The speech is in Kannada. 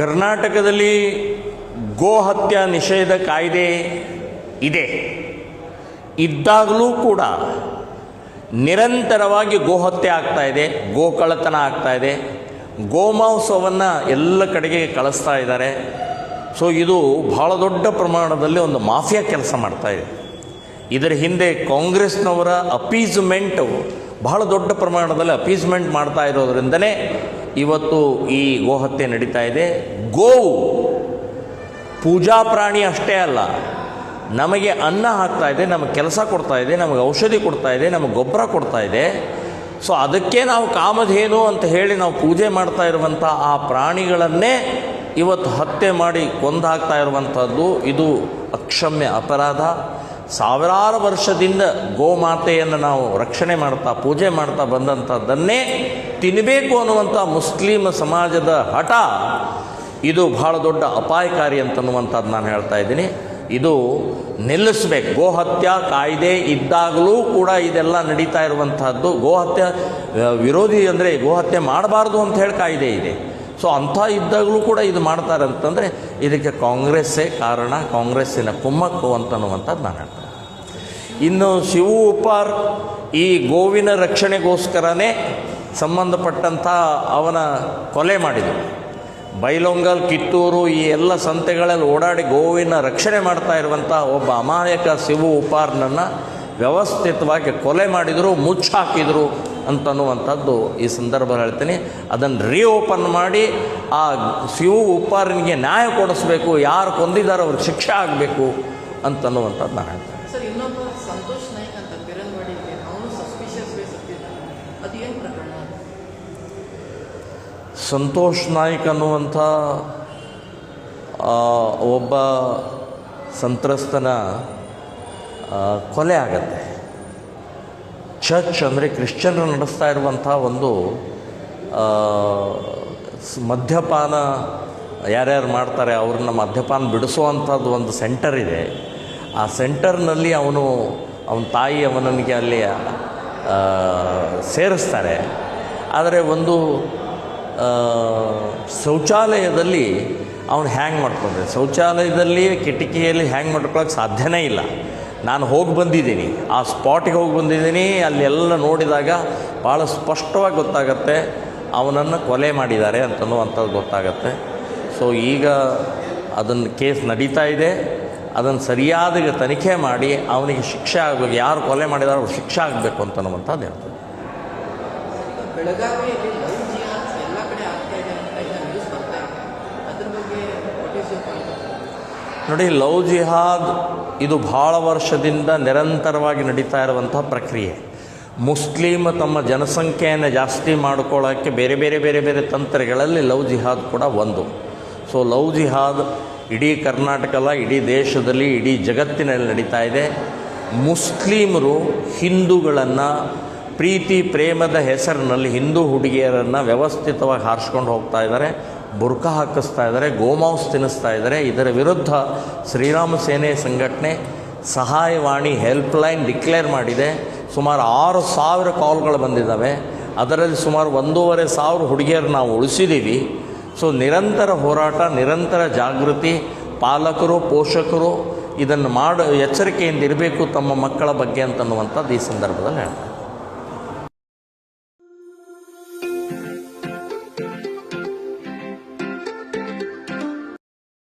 ಕರ್ನಾಟಕದಲ್ಲಿ ಗೋ ಹತ್ಯೆ ನಿಷೇಧ ಕಾಯ್ದೆ ಇದೆ. ಇದ್ದಾಗಲೂ ಕೂಡ ನಿರಂತರವಾಗಿ ಗೋಹತ್ಯೆ ಆಗ್ತಾ ಇದೆ, ಗೋಕಳ್ಳತನ ಆಗ್ತಾ ಇದೆ, ಗೋಮಾಂಸವನ್ನು ಎಲ್ಲ ಕಡೆಗೆ ಕಳಿಸ್ತಾ ಇದ್ದಾರೆ. ಸೊ ಇದು ಭಾಳ ದೊಡ್ಡ ಪ್ರಮಾಣದಲ್ಲಿ ಒಂದು ಮಾಫಿಯಾ ಕೆಲಸ ಮಾಡ್ತಾ ಇದೆ. ಇದರ ಹಿಂದೆ ಕಾಂಗ್ರೆಸ್ನವರ ಅಪೀಸ್ಮೆಂಟು ಬಹಳ ದೊಡ್ಡ ಪ್ರಮಾಣದಲ್ಲಿ ಅಪೀಸ್ಮೆಂಟ್ ಮಾಡ್ತಾ ಇರೋದ್ರಿಂದನೇ ಇವತ್ತು ಈ ಗೋಹತ್ಯೆ ನಡೀತಾ ಇದೆ. ಗೋವು ಪೂಜಾ ಪ್ರಾಣಿ ಅಷ್ಟೇ ಅಲ್ಲ, ನಮಗೆ ಅನ್ನ ಹಾಕ್ತಾ ಇದೆ, ನಮಗೆ ಕೆಲಸ ಕೊಡ್ತಾ ಇದೆ, ನಮಗೆ ಔಷಧಿ ಕೊಡ್ತಾ ಇದೆ, ನಮಗೆ ಗೊಬ್ಬರ ಕೊಡ್ತಾ ಇದೆ. ಸೊ ಅದಕ್ಕೆ ನಾವು ಕಾಮಧೇನು ಅಂತ ಹೇಳಿ ನಾವು ಪೂಜೆ ಮಾಡ್ತಾ ಇರುವಂಥ ಆ ಪ್ರಾಣಿಗಳನ್ನೇ ಇವತ್ತು ಹತ್ಯೆ ಮಾಡಿ ಕೊಂದು ಹಾಕ್ತಾ ಇರುವಂಥದ್ದು ಇದು ಅಕ್ಷಮ್ಯ ಅಪರಾಧ. ಸಾವಿರಾರು ವರ್ಷದಿಂದ ಗೋಮಾತೆಯನ್ನು ನಾವು ರಕ್ಷಣೆ ಮಾಡ್ತಾ ಪೂಜೆ ಮಾಡ್ತಾ ಬಂದಂಥದ್ದನ್ನೇ ತಿನ್ನಬೇಕು ಅನ್ನುವಂಥ ಮುಸ್ಲಿಂ ಸಮಾಜದ ಹಠ ಇದು ಬಹಳ ದೊಡ್ಡ ಅಪಾಯಕಾರಿ ಅಂತನ್ನುವಂಥದ್ದು ನಾನು ಹೇಳ್ತಾ ಇದ್ದೀನಿ. ಇದು ನಿಲ್ಲಿಸಬೇಕು. ಗೋಹತ್ಯೆ ಕಾಯ್ದೆ ಇದ್ದಾಗಲೂ ಕೂಡ ಇದೆಲ್ಲ ನಡೀತಾ ಇರುವಂತಹದ್ದು. ಗೋಹತ್ಯೆ ವಿರೋಧಿ ಅಂದರೆ ಗೋಹತ್ಯೆ ಮಾಡಬಾರ್ದು ಅಂತ ಹೇಳಿ ಕಾಯ್ದೆ ಇದೆ. ಸೊ ಅಂಥ ಇದ್ದಾಗಲೂ ಕೂಡ ಇದು ಮಾಡ್ತಾರೆ ಅಂತಂದರೆ ಇದಕ್ಕೆ ಕಾಂಗ್ರೆಸ್ಸೇ ಕಾರಣ, ಕಾಂಗ್ರೆಸ್ಸಿನ ಕುಮ್ಮಕ್ಕು ಅಂತನ್ನುವಂಥದ್ದು ನಾನು ಹೇಳ್ತೇನೆ. ಇನ್ನು ಶಿವು ಉಪ್ಪಾರ್ ಈ ಗೋವಿನ ರಕ್ಷಣೆಗೋಸ್ಕರನೇ ಸಂಬಂಧಪಟ್ಟಂಥ ಅವನ ಕೊಲೆ ಮಾಡಿದರು. ಬೈಲೊಂಗಲ್, ಕಿತ್ತೂರು ಈ ಎಲ್ಲ ಸಂತೆಗಳಲ್ಲಿ ಓಡಾಡಿ ಗೋವಿನ ರಕ್ಷಣೆ ಮಾಡ್ತಾ ಇರುವಂಥ ಒಬ್ಬ ಅಮಾಯಕ ಶಿವು ಉಪ್ಪಾರ್ನನ್ನು ವ್ಯವಸ್ಥಿತವಾಗಿ ಕೊಲೆ ಮಾಡಿದರು, ಮುಚ್ಚಾಕಿದರು ಅಂತನ್ನುವಂಥದ್ದು ಈ ಸಂದರ್ಭದಲ್ಲಿ ಹೇಳ್ತೀನಿ. ಅದನ್ನು ರೀಓಪನ್ ಮಾಡಿ ಆ ಶಿವು ಉಪ್ಪಾರನಿಗೆ ನ್ಯಾಯ ಕೊಡಿಸ್ಬೇಕು, ಯಾರು ಕೊಂದಿದ್ದಾರೋ ಅವ್ರಿಗೆ ಶಿಕ್ಷೆ ಆಗಬೇಕು ಅಂತನ್ನುವಂಥದ್ದು ನಾನು ಹೇಳ್ತೀನಿ. ಸರ್, ಇನ್ನೊಬ್ಬ ಸಂತೋಷ್ ನಾಯ್ಕ್ ಅಂತ ಕಿರಣವಾಡಿ ಅವನು ಸಸ್ಪಿಷಿಯಸ್ ವೇ ಸತ್ತಿದ್ದಾನೆ, ಅದು ಏನು ಪ್ರಕರಣ? ಸಂತೋಷ್ ನಾಯ್ಕ್ ಅನ್ನುವಂಥ ಒಬ್ಬ ಸಂತ್ರಸ್ತನ ಕೊಲೆ ಆಗತ್ತೆ. ಚರ್ಚ್ ಅಂದರೆ ಕ್ರಿಶ್ಚಿಯನ್ರು ನಡೆಸ್ತಾ ಇರುವಂಥ ಒಂದು ಮದ್ಯಪಾನ ಯಾರ್ಯಾರು ಮಾಡ್ತಾರೆ ಅವ್ರನ್ನ ಮದ್ಯಪಾನ ಬಿಡಿಸುವಂಥದ್ದು ಒಂದು ಸೆಂಟರ್ ಇದೆ. ಆ ಸೆಂಟರ್ನಲ್ಲಿ ಅವನ ತಾಯಿ ಅವನಿಗೆ ಅಲ್ಲಿ ಸೇರಿಸ್ತಾರೆ. ಆದರೆ ಒಂದು ಶೌಚಾಲಯದಲ್ಲಿ ಅವನು ಹ್ಯಾಂಗ್ ಮಾಡ್ಕೊಂಡ್ರೆ, ಶೌಚಾಲಯದಲ್ಲಿ ಕಿಟಕಿಯಲ್ಲಿ ಹ್ಯಾಂಗ್ ಮಾಡ್ಕೊಳ್ಳೋಕೆ ಸಾಧ್ಯನೇ ಇಲ್ಲ. ನಾನು ಹೋಗಿ ಬಂದಿದ್ದೀನಿ, ಆ ಸ್ಪಾಟಿಗೆ ಹೋಗಿ ಬಂದಿದ್ದೀನಿ. ಅಲ್ಲಿ ಎಲ್ಲ ನೋಡಿದಾಗ ಭಾಳ ಸ್ಪಷ್ಟವಾಗಿ ಗೊತ್ತಾಗತ್ತೆ ಅವನನ್ನು ಕೊಲೆ ಮಾಡಿದ್ದಾರೆ ಅಂತನ್ನುವಂಥದ್ದು ಗೊತ್ತಾಗತ್ತೆ. ಸೊ ಈಗ ಅದನ್ನು ಕೇಸ್ ನಡೀತಾ ಇದೆ. ಅದನ್ನು ಸರಿಯಾದ ತನಿಖೆ ಮಾಡಿ ಅವನಿಗೆ ಶಿಕ್ಷೆ ಆಗಬೇಕು. ಯಾರು ಕೊಲೆ ಮಾಡಿದಾರೋ ಅವ್ರು ಶಿಕ್ಷೆ ಆಗಬೇಕು ಅಂತನ್ನುವಂಥದ್ದು ಹೇಳ್ತದೆ. ಬೆಳಗಾವಿಯಲ್ಲಿ ಲವ್ ಜಿಹಾದ್ ಎಲ್ಲ ಕಡೆ ಆಗ್ತಾ ಇದೆ ಅಂತ ಈಗ ನ್ಯೂಸ್ ಬರ್ತಾ ಇದೆ, ಅದ್ರ ಬಗ್ಗೆ ವಾಟ್ ಈಸ್ ಯುವರ್ ಪಾಯಿಂಟ್? ನೋಡಿ, ಲವ್ ಜಿಹಾದ್ ಇದು ಭಾಳ ವರ್ಷದಿಂದ ನಿರಂತರವಾಗಿ ನಡೀತಾ ಇರುವಂಥ ಪ್ರಕ್ರಿಯೆ. ಮುಸ್ಲಿಮ್ ತಮ್ಮ ಜನಸಂಖ್ಯೆಯನ್ನು ಜಾಸ್ತಿ ಮಾಡ್ಕೊಳ್ಳೋಕ್ಕೆ ಬೇರೆ ಬೇರೆ ಬೇರೆ ಬೇರೆ ತಂತ್ರಗಳಲ್ಲಿ ಲವ್ ಜಿಹಾದ್ ಕೂಡ ಒಂದು. ಸೊ ಲವ್ ಜಿಹಾದ್ ಇಡೀ ಕರ್ನಾಟಕ ಅಲ್ಲ, ಇಡೀ ದೇಶದಲ್ಲಿ, ಇಡೀ ಜಗತ್ತಿನಲ್ಲಿ ನಡೀತಾ ಇದೆ. ಮುಸ್ಲಿಮರು ಹಿಂದೂಗಳನ್ನು ಪ್ರೀತಿ ಪ್ರೇಮದ ಹೆಸರಿನಲ್ಲಿ ಹಿಂದೂ ಹುಡುಗಿಯರನ್ನು ವ್ಯವಸ್ಥಿತವಾಗಿ ಹಾರಿಸ್ಕೊಂಡು ಹೋಗ್ತಾ ಇದ್ದಾರೆ, ಬುರ್ಕ ಹಾಕಿಸ್ತಾ ಇದ್ದಾರೆ, ಗೋಮಾಂಸ ತಿನ್ನಿಸ್ತಾ ಇದ್ದಾರೆ. ಇದರ ವಿರುದ್ಧ ಶ್ರೀರಾಮ ಸೇನೆ ಸಂಘಟನೆ ಸಹಾಯವಾಣಿ ಹೆಲ್ಪ್ಲೈನ್ ಡಿಕ್ಲೇರ್ ಮಾಡಿದೆ. ಸುಮಾರು 6,000 ಕಾಲ್ಗಳು ಬಂದಿದ್ದಾವೆ. ಅದರಲ್ಲಿ ಸುಮಾರು 1,500 ಹುಡುಗಿಯರು ನಾವು ಉಳಿಸಿದ್ದೀವಿ. ಸೊ ನಿರಂತರ ಹೋರಾಟ, ನಿರಂತರ ಜಾಗೃತಿ, ಪಾಲಕರು ಪೋಷಕರು ಇದನ್ನು ಎಚ್ಚರಿಕೆಯಿಂದ ಇರಬೇಕು ತಮ್ಮ ಮಕ್ಕಳ ಬಗ್ಗೆ ಅಂತನ್ನುವಂಥದ್ದು ಈ ಸಂದರ್ಭದಲ್ಲಿ ಹೇಳ್ತಾರೆ.